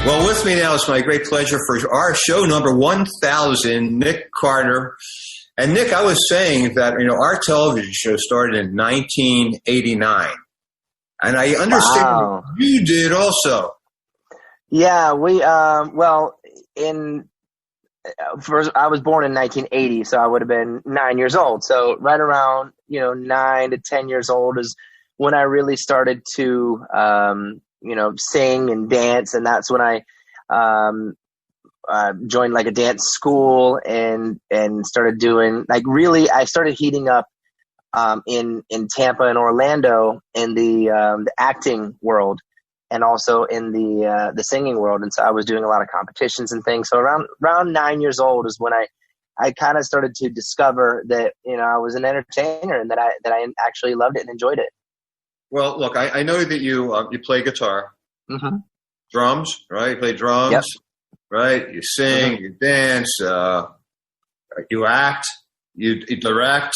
Well, with me now is my great pleasure for our show number 1000, Nick Carter. And Nick, I was saying that, our television show started in 1989. And I understand you did also. Yeah, first, I was born in 1980, so I would have been 9 years old. So right around, 9 to 10 years old is when I really started to, sing and dance. And that's when I joined like a dance school and started doing I started heating up in Tampa and Orlando in the acting world and also in the singing world. And so I was doing a lot of competitions and things. So around 9 years old is when I kind of started to discover that, I was an entertainer and that I actually loved it and enjoyed it. Well, look, I know that you play guitar, drums, right? You play drums, yep. Right? You sing, you dance, you act, you direct,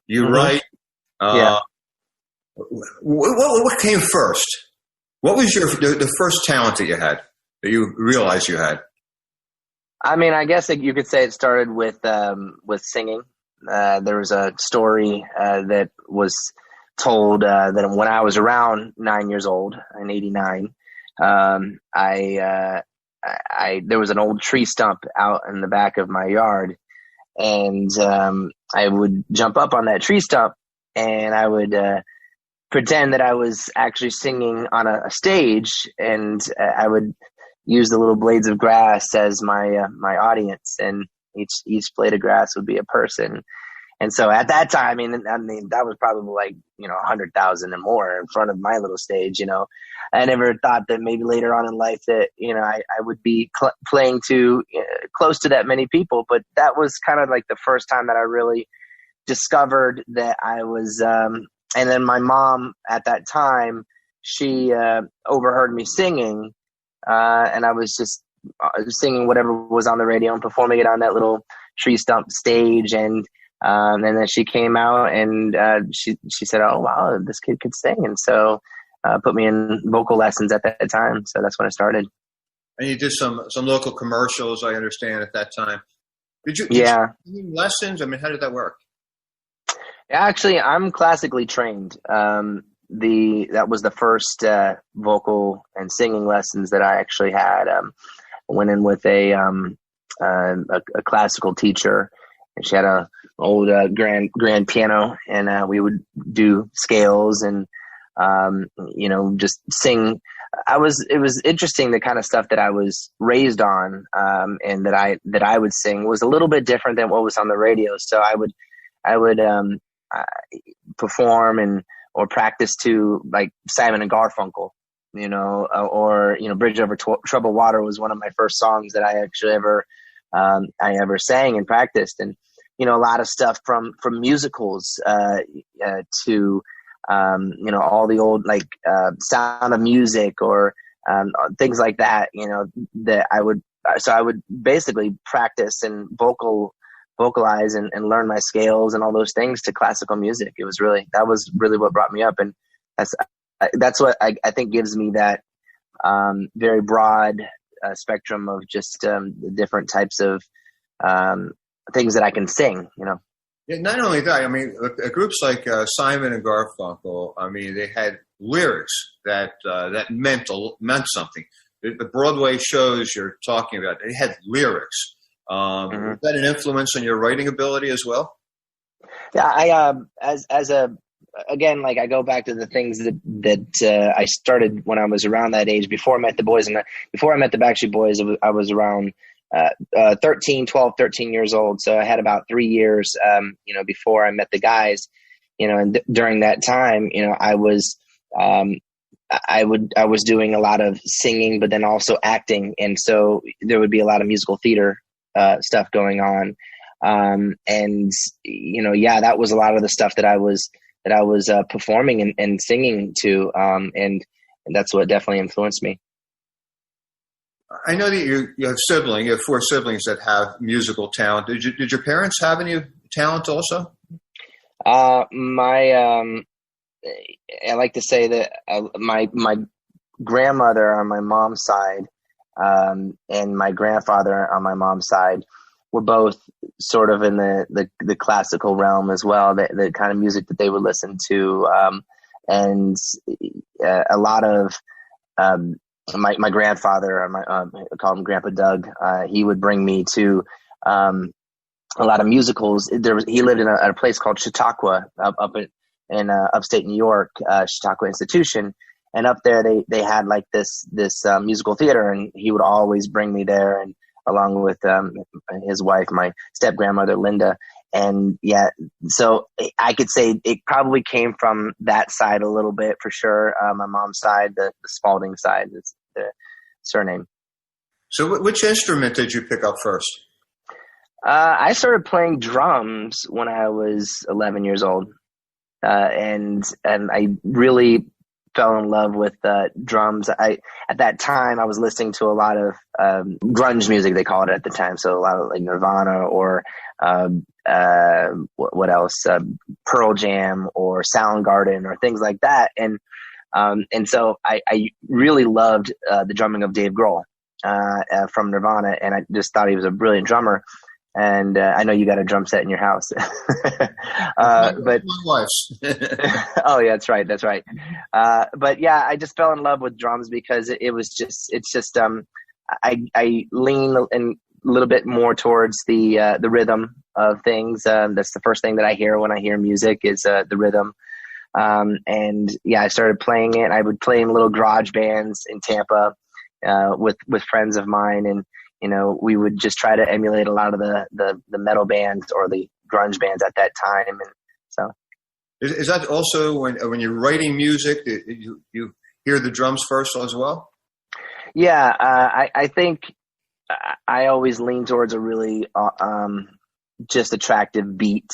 you write. Yeah. What came first? What was the first talent that you had that you realized you had? I mean, I guess you could say it started with singing. There was a story that was told that when I was around 9 years old in '89, there was an old tree stump out in the back of my yard, and I would jump up on that tree stump and I would pretend that I was actually singing on a stage, and I would use the little blades of grass as my audience, and each blade of grass would be a person. And so at that time, I mean, that was probably 100,000 and more in front of my little stage. I never thought that maybe later on in life that, I would be playing to close to that many people. But that was kind of like the first time that I really discovered that I was, and then my mom at that time, she overheard me singing, and I was just singing whatever was on the radio and performing it on that little tree stump stage. And then she came out and she said, "Oh wow, this kid could sing," and so put me in vocal lessons at that time. So that's when I started. And you did some local commercials, I understand, at that time. Did you do lessons? I mean, how did that work? Actually, I'm classically trained. That was the first vocal and singing lessons that I actually had. I went in with a classical teacher, and she had a old grand piano, and we would do scales and just sing. It was interesting, the kind of stuff that I was raised on, and that I would sing was a little bit different than what was on the radio. So I would perform or practice to like Simon and Garfunkel, or Bridge Over Troubled Water was one of my first songs that I actually ever sang and practiced. And a lot of stuff from musicals to all the old Sound of Music or things like that. That I would basically practice and vocalize and learn my scales and all those things to classical music. That was really what brought me up, and that's what I think gives me that very broad spectrum of just the different types of things that I can sing. Yeah, not only that, I mean, groups like Simon and Garfunkel, I mean, they had lyrics that meant something. The Broadway shows you're talking about, they had lyrics. Was that an influence on your writing ability as well? Yeah, again, I go back to the things that I started when I was around that age, before I met the boys, and before I met the Backstreet Boys, I was around 13 years old. So I had about 3 years, before I met the guys, and during that time, I was doing a lot of singing, but then also acting. And so there would be a lot of musical theater stuff going on. That was a lot of the stuff that I was performing and singing to. And that's what definitely influenced me. I know that you have siblings. You have 4 siblings that have musical talent. Did your parents have any talent also? I like to say that my grandmother on my mom's side and my grandfather on my mom's side were both sort of in the classical realm as well, the kind of music that they would listen to. And a lot of my grandfather, I call him Grandpa Doug, he would bring me to a lot of musicals. He lived in a place called Chautauqua up in upstate New York, Chautauqua Institution. And up there, they had like this musical theater, and he would always bring me there, and along with his wife, my step grandmother Linda. And yeah, so I could say it probably came from that side a little bit for sure. My mom's side, the Spalding side, is the surname. So, which instrument did you pick up first? I started playing drums when I was 11 years old, and I really fell in love with drums. At that time I was listening to a lot of grunge music, they called it at the time. So a lot of like Nirvana or what else? Pearl Jam or Soundgarden or things like that. And so I really loved the drumming of Dave Grohl from Nirvana, and I just thought he was a brilliant drummer. And I know you got a drum set in your house, but my wife's. Oh yeah, that's right. But yeah, I just fell in love with drums because it's just I lean a little bit more towards the rhythm of things. That's the first thing that I hear when I hear music is the rhythm. And yeah, I started playing it. I would play in little garage bands in Tampa with friends of mine, and we would just try to emulate a lot of the metal bands or the grunge bands at that time. And so, is that also when you're writing music, you hear the drums first as well? Yeah, I think I always lean towards a really just attractive beat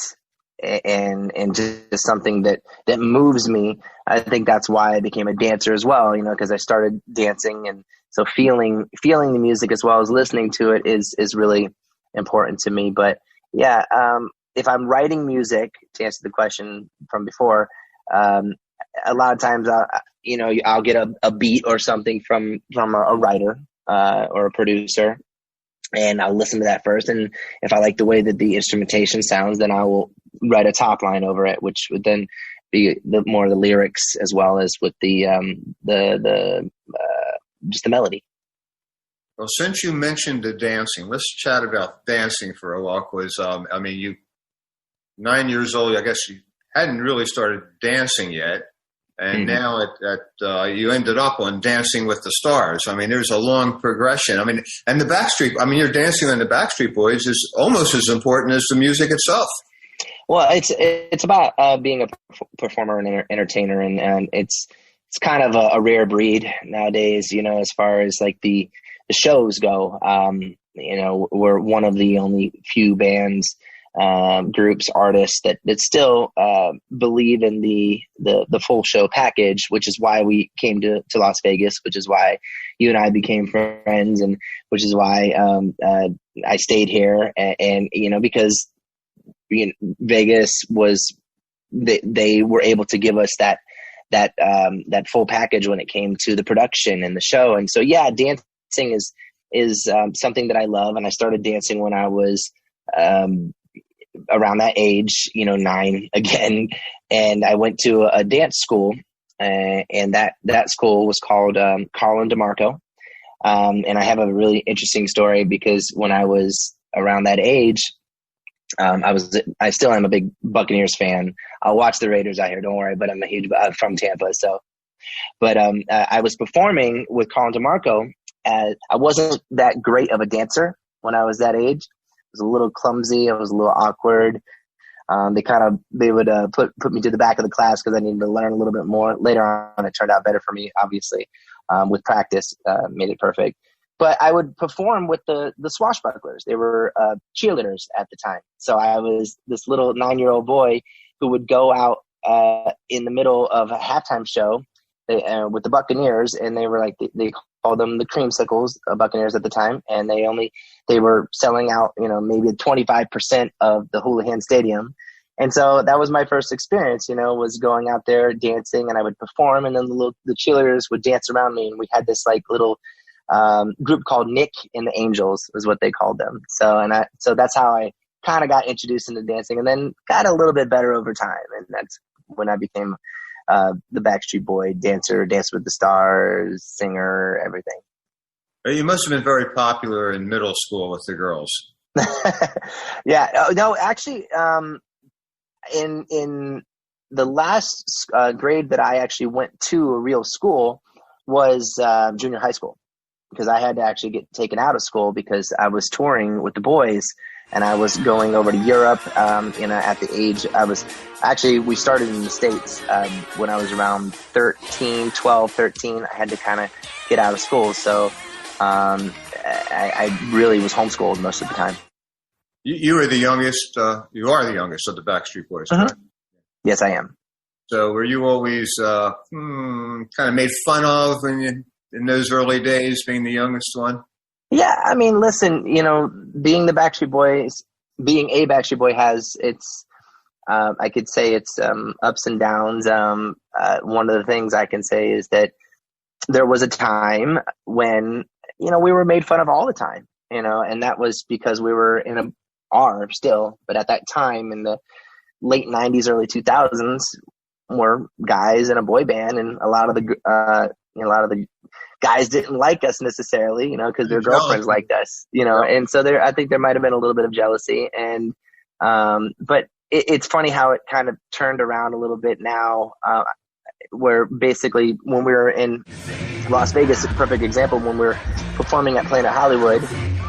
and just something that moves me. I think that's why I became a dancer as well, because I started dancing, and so feeling the music as well as listening to it is really important to me. But yeah, if I'm writing music, to answer the question from before, a lot of times I'll get a beat or something from a writer or a producer, and I'll listen to that first. And if I like the way that the instrumentation sounds, then I will write a top line over it, which would then be more of the lyrics as well as with the just the melody. Well, since you mentioned the dancing, let's chat about dancing for a while. Because you 9 years old, I guess you hadn't really started dancing yet, and now you ended up on Dancing with the Stars. I mean, there's a long progression. I mean, and the Backstreet. I mean, your dancing on the Backstreet Boys is almost as important as the music itself. Well, it's about being a performer and entertainer, and it's kind of a rare breed nowadays, as far as like the shows go. We're one of the only few bands, groups, artists that still believe in the full show package, which is why we came to Las Vegas, which is why you and I became friends, and which is why I stayed here, and because Vegas was they were able to give us that full package when it came to the production and the show. And so, yeah, dancing is something that I love. And I started dancing when I was around that age, 9 again. And I went to a dance school, and that school was called Carlin DeMarco. And I have a really interesting story because when I was around that age, I still am a big Buccaneers fan. I'll watch the Raiders out here, don't worry, but I'm from Tampa. So, but I was performing with Colin DeMarco. I wasn't that great of a dancer when I was that age. I was a little clumsy. I was a little awkward. They would put me to the back of the class because I needed to learn a little bit more. Later on, it turned out better for me, obviously, with practice, made it perfect. But I would perform with the Swashbucklers. They were cheerleaders at the time. So I was this little 9-year-old boy who would go out in the middle of a halftime show with the Buccaneers, and they were like they called them the Creamsicles, Buccaneers at the time, and they were selling out maybe 25% of the Houlihan Stadium. And so that was my first experience, was going out there dancing, and I would perform, and then the cheerleaders would dance around me, and we had this like little group called Nick and the Angels was what they called them. So that's how I kind of got introduced into dancing, and then got a little bit better over time. And that's when I became the Backstreet Boy dancer, Dance with the Stars, singer, everything. You must have been very popular in middle school with the girls. Yeah. No, actually, in the last grade that I actually went to a real school was junior high school, because I had to actually get taken out of school because I was touring with the boys. And I was going over to Europe, at the age we started in the States when I was around 12, 13. I had to kind of get out of school. So I really was homeschooled most of the time. You were the youngest, you are the youngest of the Backstreet Boys, Mm-hmm. correct? Yes, I am. So were you always kind of made fun of in those early days, being the youngest one? Yeah, I mean, listen, being a Backstreet Boy has its, I could say it's ups and downs. One of the things I can say is that there was a time when, we were made fun of all the time, and that was because we were still, but at that time in the late 90s, early 2000s, were guys in a boy band, and a lot of the guys didn't like us necessarily, because their girlfriends liked us, and so I think there might have been a little bit of jealousy, and but it's funny how it kind of turned around a little bit now, where basically when we were in Las Vegas, a perfect example, when we were performing at Planet Hollywood,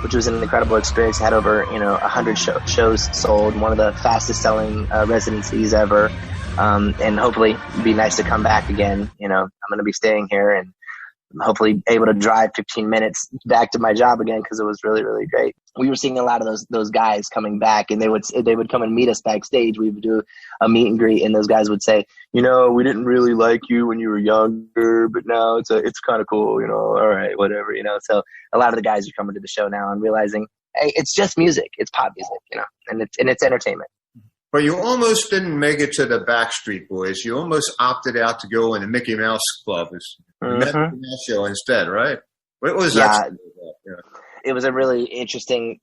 which was an incredible experience, had over 100 shows sold, one of the fastest selling residencies ever, and hopefully it'd be nice to come back again. I'm going to be staying here and hopefully able to drive 15 minutes back to my job again, because it was really, really great. We were seeing a lot of those guys coming back, and they would come and meet us backstage. We would do a meet and greet, and those guys would say, we didn't really like you when you were younger, but now it's kind of cool, all right, whatever, So a lot of the guys are coming to the show now and realizing, hey, it's just music, it's pop music, and it's entertainment. But you almost didn't make it to the Backstreet Boys. You almost opted out to go in the Mickey Mouse Club. You met the Mickey Mouse show instead, right? What was that? Yeah. It was a really interesting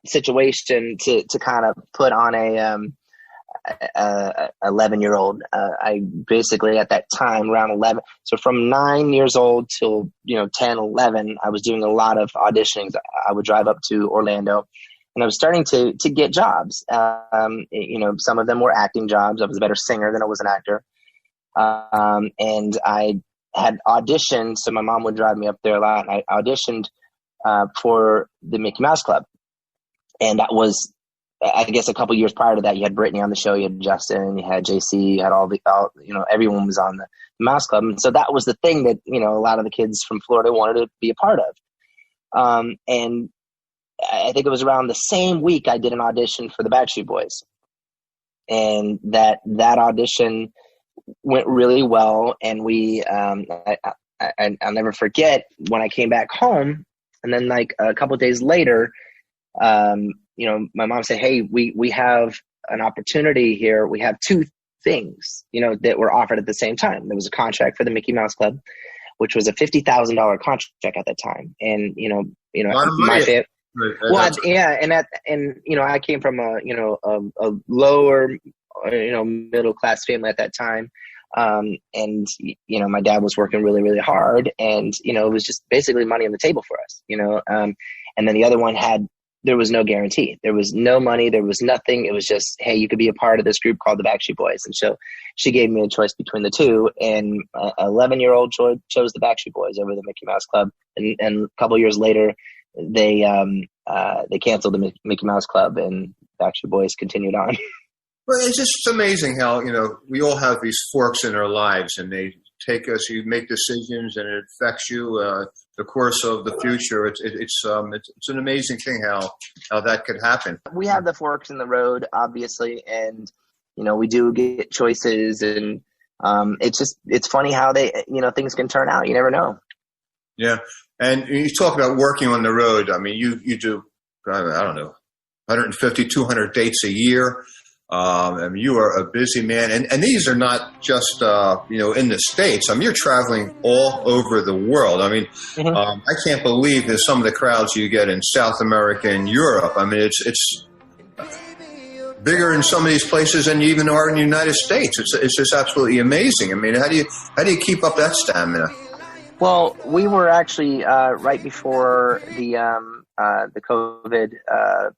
situation to kind of put on a 11-year-old. I basically at that time, around 11, so from 9 years old till 10, 11, I was doing a lot of auditionings. I would drive up to Orlando, and I was starting to get jobs. Some of them were acting jobs. I was a better singer than I was an actor. And I had auditioned, so my mom would drive me up there a lot, and I auditioned for the Mickey Mouse Club. And that was, I guess, a couple years prior to that. You had Brittany on the show, you had Justin, you had JC, you had everyone was on the Mouse Club. And so that was the thing that, a lot of the kids from Florida wanted to be a part of. And I think it was around the same week I did an audition for the Backstreet Boys. And that audition went really well. And I'll never forget when I came back home, and then like a couple of days later, my mom said, hey, we have an opportunity here. We have two things, that were offered at the same time. There was a contract for the Mickey Mouse Club, which was a $50,000 contract at that time. And, my family. I came from a lower, middle class family at that time. And my dad was working really, really hard, and, it was just basically money on the table for us, and then the other one there was no guarantee. There was no money. There was nothing. It was just, hey, you could be a part of this group called the Backstreet Boys. And so she gave me a choice between the two, and 11-year-old chose the Backstreet Boys over the Mickey Mouse Club. And a couple years later, they canceled the Mickey Mouse Club, and Backstreet Boys continued on. Well, it's just amazing how, we all have these forks in our lives, and they take us, you make decisions, and it affects you, the course of the future. It's an amazing thing how that could happen. We have the forks in the road, obviously, and, we do get choices, and it's funny how things can turn out. You never know. Yeah. And you talk about working on the road. I mean, you do, I don't know, 150, 200 dates a year. I mean, you are a busy man, and these are not just in the States. I mean, you're traveling all over the world. I mean, I can't believe there's some of the crowds you get in South America and Europe. I mean, it's bigger in some of these places than you even are in the United States. It's just absolutely amazing. I mean, how do you keep up that stamina? Well, we were actually right before the COVID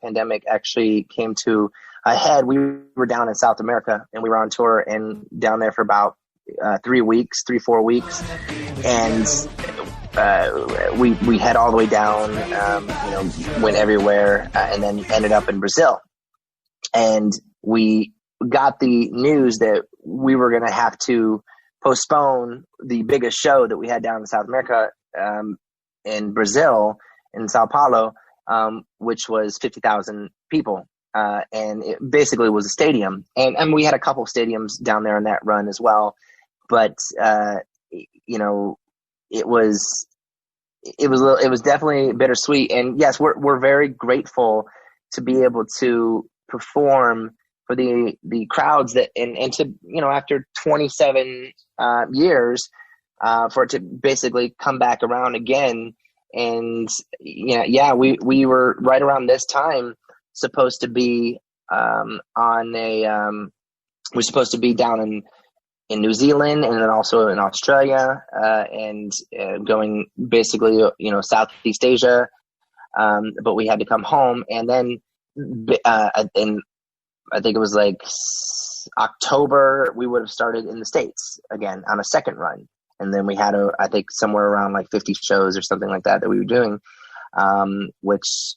pandemic actually came to a head. We were down in South America, and we were on tour and down there for about 4 weeks, and we head all the way down, went everywhere, and then ended up in Brazil. And we got the news that we were going to have to postpone the biggest show that we had down in South America, in Brazil, in Sao Paulo, which was 50,000 people. And it basically was a stadium. And we had a couple stadiums down there in that run as well. But, it was definitely bittersweet. And yes, we're very grateful to be able to perform for the crowds that, and to, after 27 years, for it to basically come back around again. And we were right around this time supposed to be we're supposed to be down in New Zealand, and then also in Australia, and going basically Southeast Asia, but we had to come home. And then I think it was like October, we would have started in the States again on a second run. And then we had I think somewhere around like 50 shows or something like that we were doing, which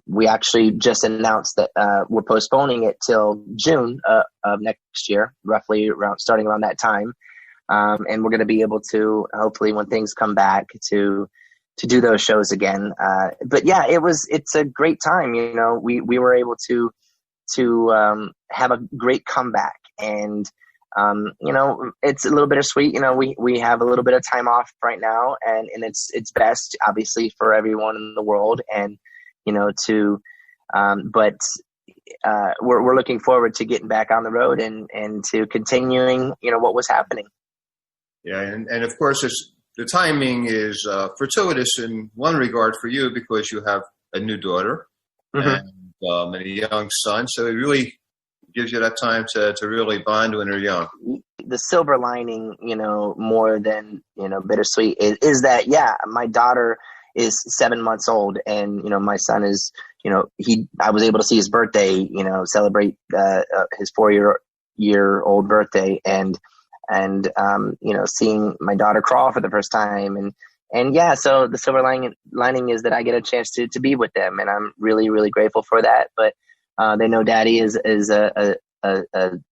we actually just announced that we're postponing it till June of next year, roughly starting around that time. And we're going to be able to, hopefully when things come back, to do those shows again. But yeah, it's a great time. We were able to have a great comeback, and it's a little bittersweet. We have a little bit of time off right now, and it's best obviously for everyone in the world, and but we're looking forward to getting back on the road and to continuing what was happening. Yeah, and of course the timing is fortuitous in one regard for you, because you have a new daughter, and a young son, so it really gives you that time to really bond when they're young. The silver lining, more than, bittersweet is that, my daughter is 7 months old, and, my son is, I was able to see his birthday, celebrate his 4-year-old birthday, and seeing my daughter crawl for the first time. And so the silver lining is that I get a chance to be with them, and I'm really, really grateful for that. But they know Daddy is an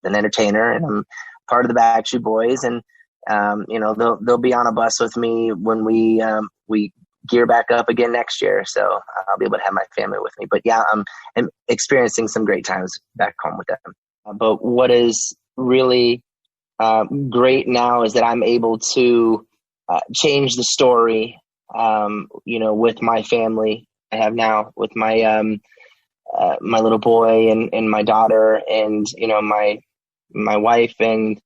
entertainer, and I'm part of the Backstreet Boys, and they'll be on a bus with me when we gear back up again next year. So I'll be able to have my family with me. But I'm experiencing some great times back home with them. But what is really great now is that I'm able to change the story, with my family I have now, with my my little boy and my daughter, and my wife, and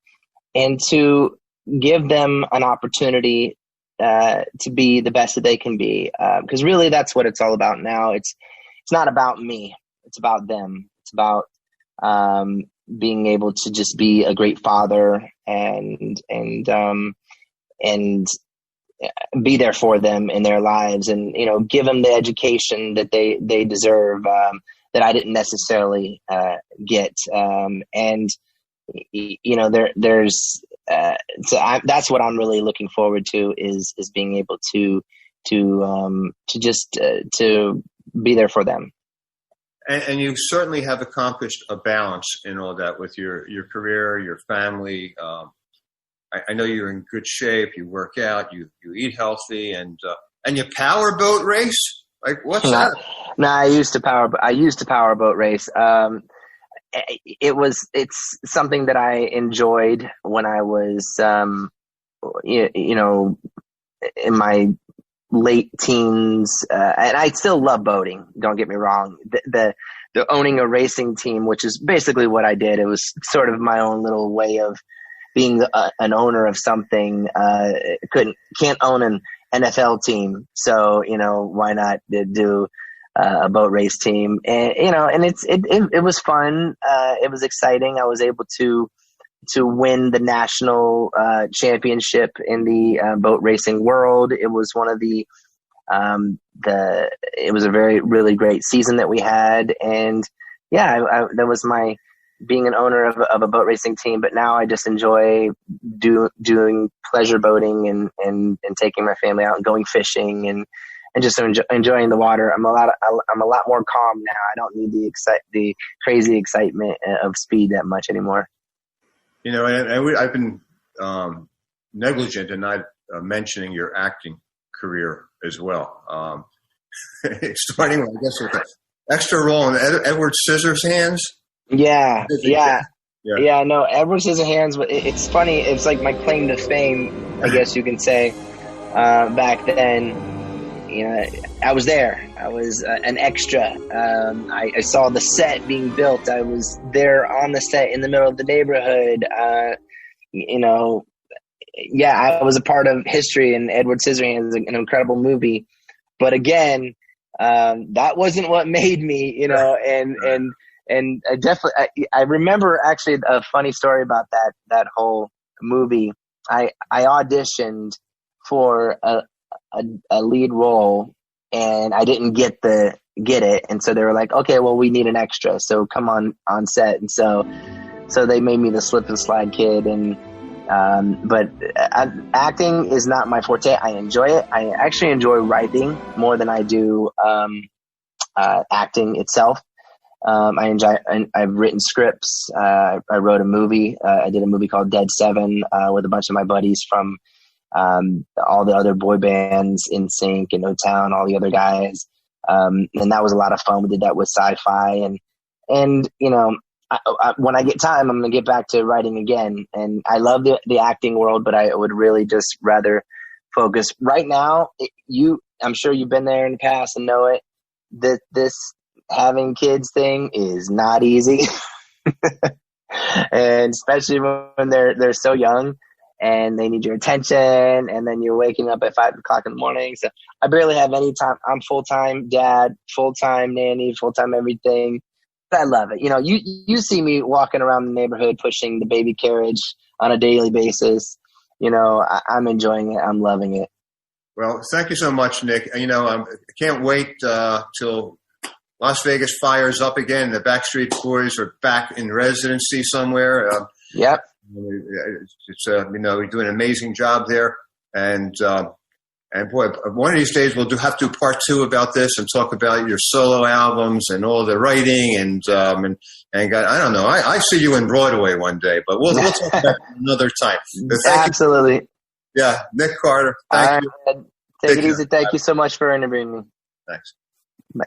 to give them an opportunity to be the best that they can be, because really that's what it's all about now. It's not about me, it's about them. It's about being able to just be a great father and be there for them in their lives, and give them the education that they deserve, that I didn't necessarily get, and there's that's what I'm really looking forward to, is being able to just to be there for them. And you certainly have accomplished a balance in all that with your career, your family. I know you're in good shape. You work out. You eat healthy, and you powerboat race. Like, what's that? No, I used to powerboat race. It's something that I enjoyed when I was in my late teens, and I still love boating. Don't get me wrong. The owning a racing team, which is basically what I did. It was sort of my own little way of being an owner of something. Can't own an NFL team, so why not do a boat race team? And and it was fun. It was exciting. I was able to win the national championship in the boat racing world. It was one of it was a really great season that we had. And that was my being an owner of a boat racing team. But now I just enjoy doing pleasure boating and taking my family out and going fishing and just enjoying the water. I'm a lot more calm now. I don't need the crazy excitement of speed that much anymore. I've been negligent in not mentioning your acting career as well. Starting, I guess, with an extra role in Edward Scissorhands. Yeah. No, Edward Scissorhands. It's funny. It's like my claim to fame, I guess you can say. Back then, I was there. I was an extra. I saw the set being built. I was there on the set in the middle of the neighborhood. I was a part of history, and Edward Scissorhands is an incredible movie. But again, that wasn't what made me, and I definitely, I remember actually a funny story about that whole movie. I auditioned for a lead role, and I didn't get it. And so they were like, okay, well, we need an extra, so come on set. And so they made me the slip and slide kid. And, but acting is not my forte. I enjoy it. I actually enjoy writing more than I do, acting itself. I've written scripts. I wrote a movie. I did a movie called Dead Seven, with a bunch of my buddies from, all the other boy bands, NSYNC and O-Town, all the other guys. And that was a lot of fun. We did that with Sci-Fi, and when I get time, I'm going to get back to writing again. And I love the acting world, but I would really just rather focus right now. I'm sure you've been there in the past and know it, that this having kids thing is not easy. And especially when they're so young and they need your attention, and then you're waking up at 5 o'clock in the morning. So I barely have any time. I'm full-time dad, full-time nanny, full-time everything. But I love it. You see me walking around the neighborhood pushing the baby carriage on a daily basis. I'm enjoying it. I'm loving it. Well, thank you so much, Nick. I can't wait till Las Vegas fires up again. The Backstreet Boys are back in residency somewhere. Yep. It's you're doing an amazing job there, and boy, one of these days we'll have to do part 2 about this and talk about your solo albums and all the writing and God, I don't know. I see you in Broadway one day, but we'll talk about it another time. Absolutely. Yeah, Nick Carter. Thank you. Take it easy. Thank you so much for interviewing me. Thanks. Bye.